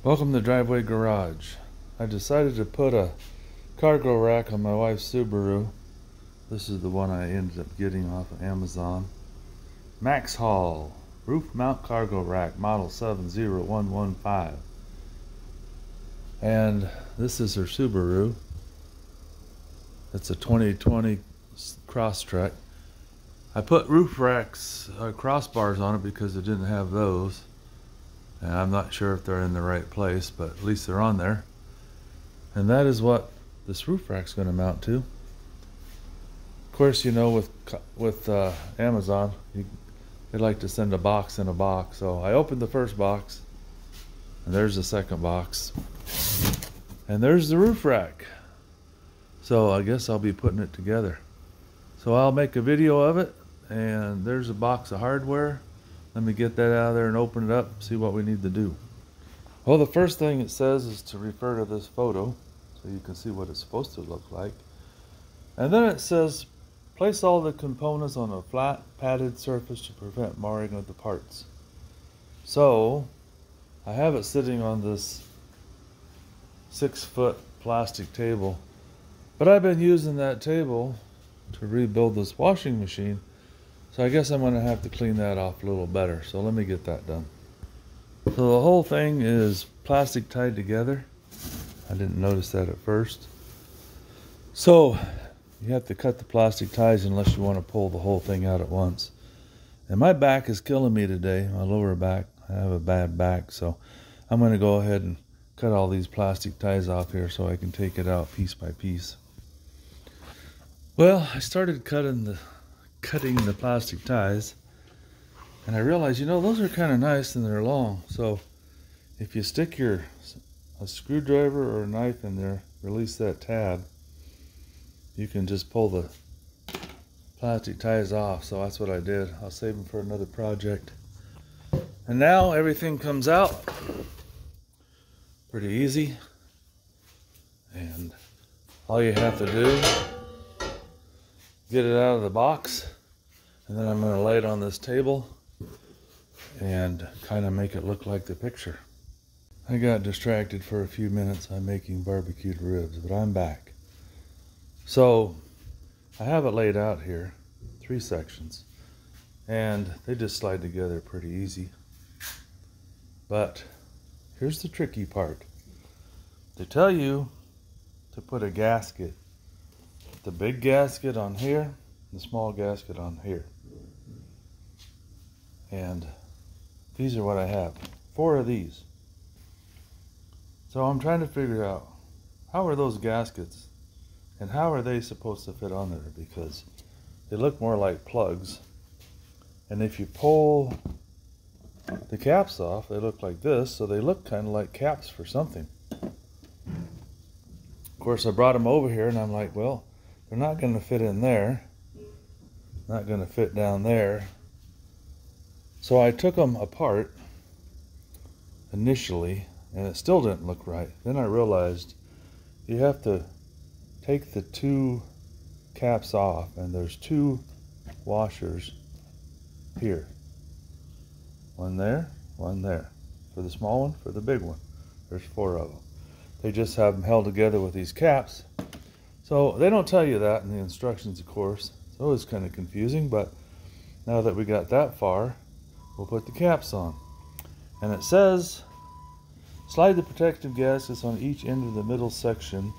Welcome to Driveway Garage. I decided to put a cargo rack on my wife's Subaru. This is the one I ended up getting off of Amazon. Max Haul roof mount cargo rack, model 70115. And this is her Subaru. It's a 2020 Crosstrek. I put roof racks, crossbars on it because it didn't have those. And I'm not sure if they're in the right place, but at least they're on there. And that is what this roof rack's going to mount to. Of course, you know, with Amazon, they like to send a box in a box. So I opened the first box, and there's the second box, and there's the roof rack. So I guess I'll be putting it together. So I'll make a video of it, and there's a box of hardware. Let me get that out of there and open it up, see what we need to do. Well, the first thing it says is to refer to this photo so you can see what it's supposed to look like. And then it says, place all the components on a flat, padded surface to prevent marring of the parts. So, I have it sitting on this 6-foot plastic table, but I've been using that table to rebuild this washing machine. So I guess I'm going to have to clean that off a little better. So let me get that done. So the whole thing is plastic tied together. I didn't notice that at first. So you have to cut the plastic ties unless you want to pull the whole thing out at once. And my back is killing me today, my lower back. I have a bad back, so I'm going to go ahead and cut all these plastic ties off here so I can take it out piece by piece. Well, I started cutting the plastic ties, and I realized, you know, those are kind of nice and they're long. So if you stick a screwdriver or a knife in there, release that tab, you can just pull the plastic ties off. So that's what I did. I'll save them for another project. And now everything comes out pretty easy, and all you have to do, get it out of the box, and then I'm going to lay it on this table and kind of make it look like the picture. I got distracted for a few minutes. I'm making barbecued ribs, but I'm back. So I have it laid out here, 3 sections, and they just slide together pretty easy. But here's the tricky part. They tell you to put a gasket, the big gasket on here, the small gasket on here. And these are what I have, 4 of these. So I'm trying to figure out, how are those gaskets and how are they supposed to fit on there, because they look more like plugs. And if you pull the caps off, they look like this, so they look kind of like caps for something. Of course, I brought them over here and I'm like, well, they're not going to fit in there, not going to fit down there. So I took them apart initially, and it still didn't look right. Then I realized you have to take the 2 caps off, and there's 2 washers here. One there, one there. For the small one, for the big one. There's 4 of them. They just have them held together with these caps. So they don't tell you that in the instructions, of course. So it's kind of confusing, but now that we got that far, we'll put the caps on. And it says, slide the protective gaskets on each end of the middle section.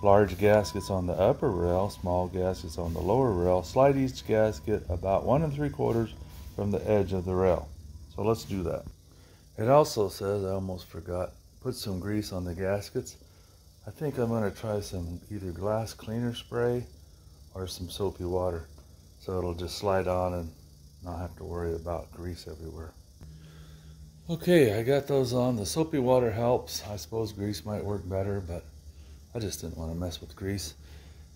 Large gaskets on the upper rail, small gaskets on the lower rail. Slide each gasket about 1 3/4 from the edge of the rail. So let's do that. It also says, I almost forgot, put some grease on the gaskets. I think I'm going to try some either glass cleaner spray or some soapy water, so it'll just slide on and not have to worry about grease everywhere. Okay, I got those on. The soapy water helps. I suppose grease might work better, but I just didn't want to mess with grease.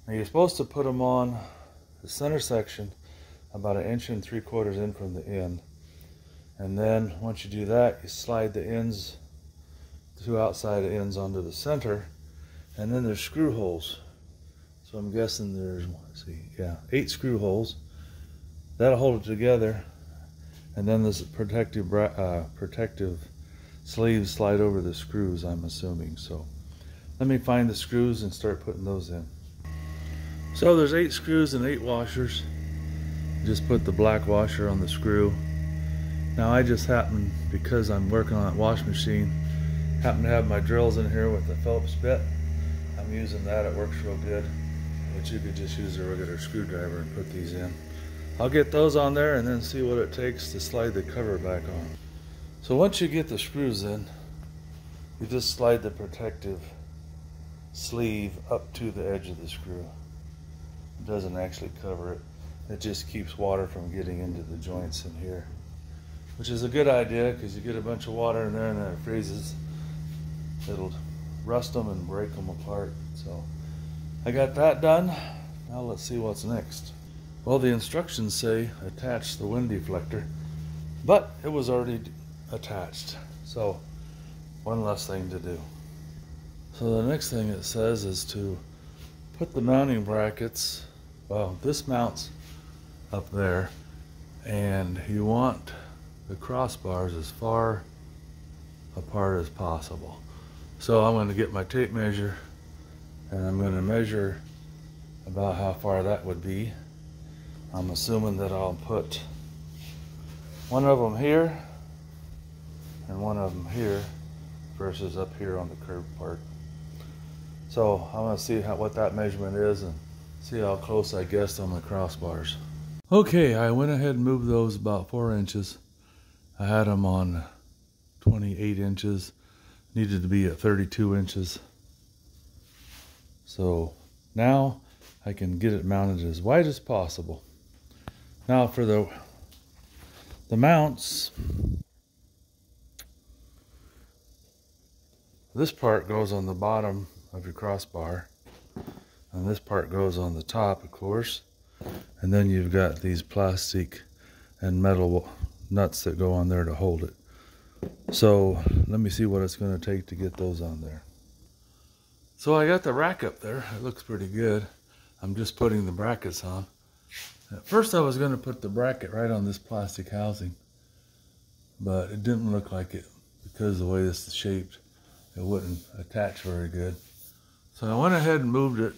Now you're supposed to put them on the center section about 1 3/4 in from the end. And then once you do that, you slide the ends, 2 outside ends onto the center, and then there's screw holes. So I'm guessing there's, let's see, 8 screw holes. That'll hold it together. And then this protective sleeves slide over the screws, I'm assuming. So let me find the screws and start putting those in. So there's 8 screws and 8 washers. Just put the black washer on the screw. Now I just happen, because I'm working on that wash machine, happen to have my drills in here with the Phillips bit. I'm using that, it works real good. But you could just use a regular screwdriver and put these in. I'll get those on there and then see what it takes to slide the cover back on. So once you get the screws in, you just slide the protective sleeve up to the edge of the screw. It doesn't actually cover it. It just keeps water from getting into the joints in here, which is a good idea because you get a bunch of water in there and then it freezes. It'll rust them and break them apart. So I got that done. Now let's see what's next. Well, the instructions say attach the wind deflector, but it was already attached. So one less thing to do. So the next thing it says is to put the mounting brackets, well, this mounts up there, and you want the crossbars as far apart as possible. So I'm going to get my tape measure and I'm going to measure about how far that would be. I'm assuming that I'll put one of them here and one of them here versus up here on the curved part. So I'm going to see what that measurement is and see how close I guessed on the crossbars. Okay, I went ahead and moved those about 4 inches. I had them on 28 inches. Needed to be at 32 inches. So now I can get it mounted as wide as possible. Now for the mounts, this part goes on the bottom of your crossbar, and this part goes on the top, of course. And then you've got these plastic and metal nuts that go on there to hold it. So let me see what it's going to take to get those on there. So I got the rack up there. It looks pretty good. I'm just putting the brackets on. At first I was going to put the bracket right on this plastic housing, but it didn't look like it because of the way this is shaped. It wouldn't attach very good. So I went ahead and moved it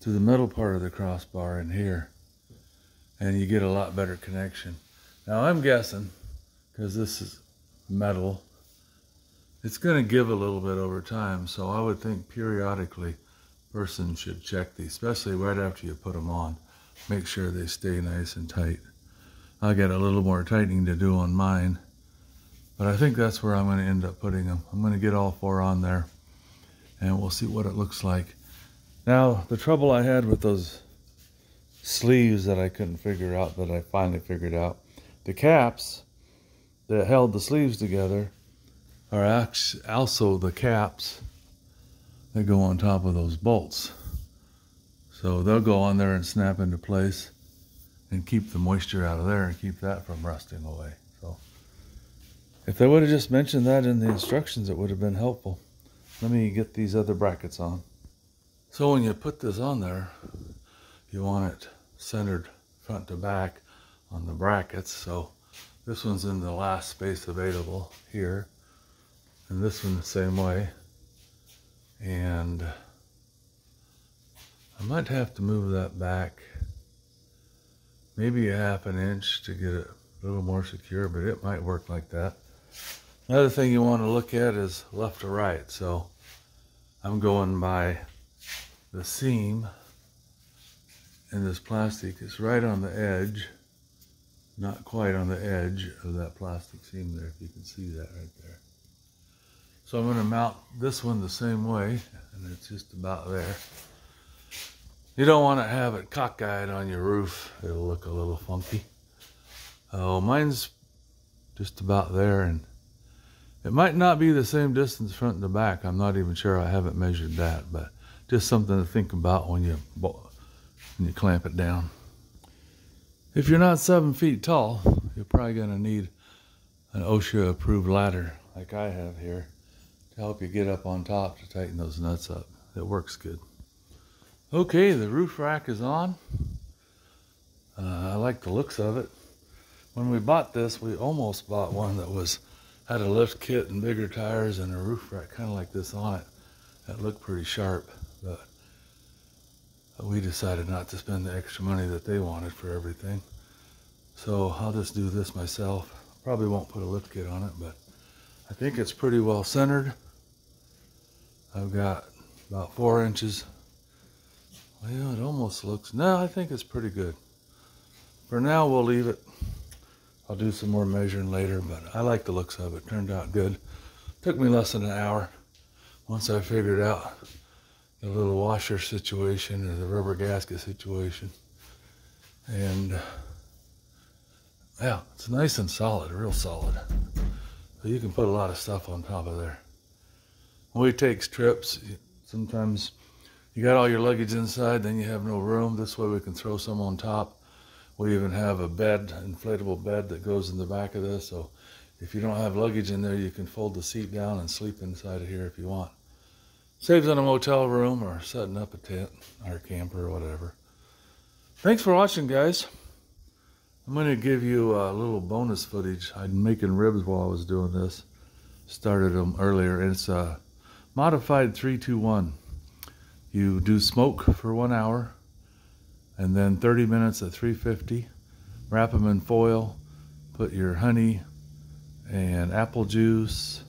to the middle part of the crossbar in here, and you get a lot better connection. Now I'm guessing, because this is metal, it's going to give a little bit over time, so I would think periodically a person should check these, especially right after you put them on. Make sure they stay nice and tight. I got a little more tightening to do on mine, but I think that's where I'm going to end up putting them. I'm going to get all 4 on there and we'll see what it looks like. Now, the trouble I had with those sleeves that I couldn't figure out, that I finally figured out, the caps that held the sleeves together are also the caps that go on top of those bolts. So they'll go on there and snap into place and keep the moisture out of there and keep that from rusting away. So if they would have just mentioned that in the instructions, it would have been helpful. Let me get these other brackets on. So when you put this on there, you want it centered front to back on the brackets. So this one's in the last space available here, and this one the same way. And I might have to move that back maybe a ½ an inch to get it a little more secure, but it might work like that. Another thing you want to look at is left to right. So I'm going by the seam, and this plastic is right on the edge, not quite on the edge of that plastic seam there, if you can see that right there. So I'm going to mount this one the same way, and it's just about there. You don't want to have it cockeyed on your roof. It'll look a little funky. Oh, mine's just about there, and it might not be the same distance front to back. I'm not even sure. I haven't measured that, but just something to think about when you clamp it down. If you're not 7 feet tall, you're probably going to need an OSHA approved ladder like I have here to help you get up on top to tighten those nuts up. It works good. Okay, the roof rack is on. I like the looks of it. When we bought this, we almost bought one that was Had a lift kit and bigger tires and a roof rack kind of like this on it. That looked pretty sharp, but we decided not to spend the extra money that they wanted for everything. So I'll just do this myself. Probably won't put a lift kit on it, but I think it's pretty well centered. I've got about 4 inches. Well, it almost looks, no, I think it's pretty good. For now, we'll leave it. I'll do some more measuring later, but I like the looks of it. Turned out good. Took me less than an hour once I figured out the little washer situation or the rubber gasket situation. And yeah, it's nice and solid, real solid. So you can put a lot of stuff on top of there. When we take trips, sometimes you got all your luggage inside, then you have no room. This way we can throw some on top. We even have a bed, inflatable bed that goes in the back of this. So if you don't have luggage in there, you can fold the seat down and sleep inside of here if you want. Saves on a motel room or setting up a tent or a camper or whatever. Thanks for watching, guys. I'm going to give you a little bonus footage. I'm making ribs while I was doing this. Started them earlier. And it's a modified 3-2-1. You do smoke for 1 hour and then 30 minutes at 350. Wrap them in foil. Put your honey and apple juice.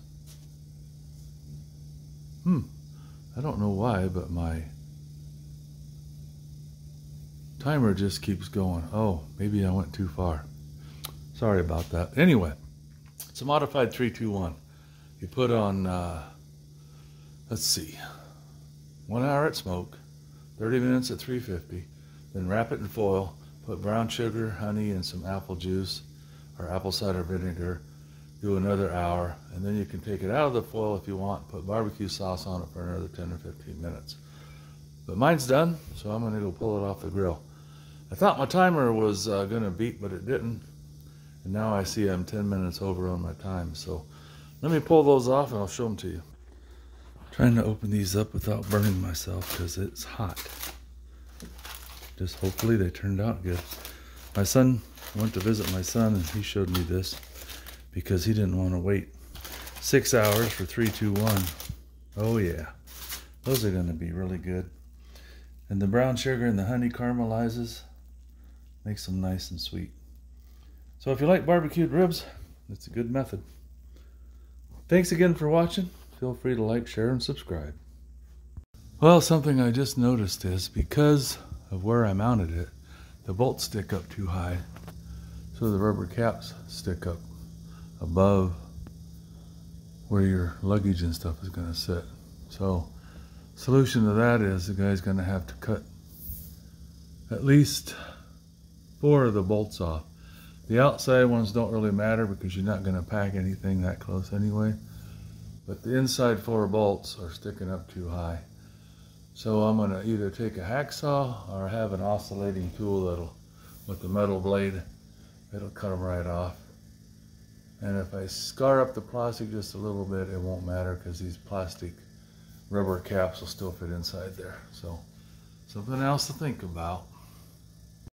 I don't know why, but my timer just keeps going. Oh, maybe I went too far. Sorry about that. Anyway, it's a modified 3-2-1. You put on, let's see, 1 hour at smoke, 30 minutes at 350, then wrap it in foil, put brown sugar, honey, and some apple juice or apple cider vinegar. Do another hour, and then you can take it out of the foil if you want, put barbecue sauce on it for another 10 or 15 minutes. But mine's done, so I'm gonna go pull it off the grill. I thought my timer was gonna beep, but it didn't. And now I see I'm 10 minutes over on my time. So let me pull those off and I'll show them to you. Trying to open these up without burning myself because it's hot. Just hopefully they turned out good. My son went to visit my son and he showed me this because he didn't want to wait 6 hours for 3-2-1. Oh yeah, those are gonna be really good. And the brown sugar and the honey caramelizes, makes them nice and sweet. So if you like barbecued ribs, it's a good method. Thanks again for watching. Feel free to like, share, and subscribe. Well, something I just noticed is because of where I mounted it, the bolts stick up too high, so the rubber caps stick up above where your luggage and stuff is going to sit. So solution to that is the guy's going to have to cut at least 4 of the bolts off. The outside ones don't really matter because you're not going to pack anything that close anyway. But the inside 4 bolts are sticking up too high. So I'm going to either take a hacksaw or have an oscillating tool that'll, with the metal blade, it'll cut them right off. And if I scar up the plastic just a little bit, it won't matter because these plastic rubber caps will still fit inside there. So something else to think about.